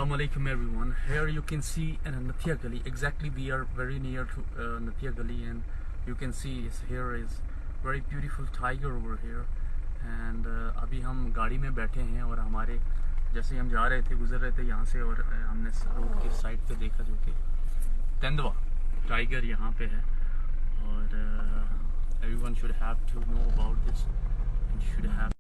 Assalamu alaikum everyone. Here you can see in Nathigali. Exactly, we are very near to Nathigali, and you can see here is very beautiful tiger over here. And अभी हम गाड़ी में बैठे हैं और हमारे जैसे हम जा रहे थे, गुजर रहे थे यहाँ से, और हमने रोड की साइड पे देखा जो कि तेंदुआ टाइगर यहाँ पे है. और everyone should have to know about this and should have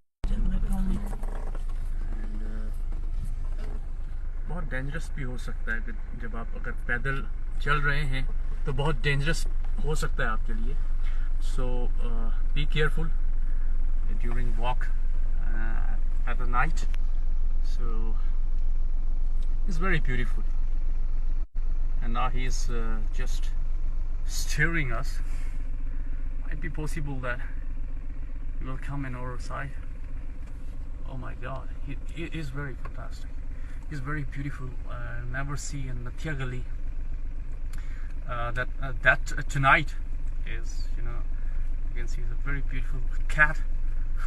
बहुत डेंजरस भी हो सकता है कि जब आप अगर पैदल चल रहे हैं तो बहुत डेंजरस हो सकता है आपके लिए. So be careful during walk at the night. So it's very beautiful and now he is just steering us. Might be possible that he will come in our side. Oh my god, he is very fantastic. He's very beautiful. Never see in Nathigali that tonight is, you know, you can see the very beautiful cat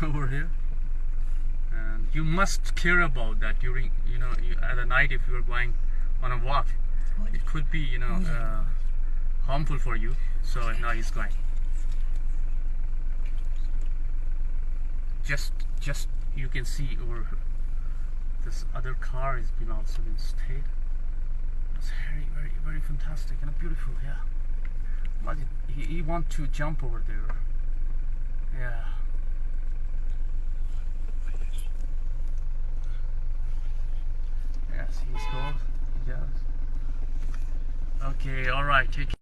over here, and you must care about that during, you know, at the night if you are going on a walk. It could be, you know, harmful for you. So now he's going. Just you can see over this other car has been also been stayed. It's very fantastic and beautiful. Yeah, imagine he want to jump over there. Yeah. Yes, he's goes. He does. Okay, all right. Take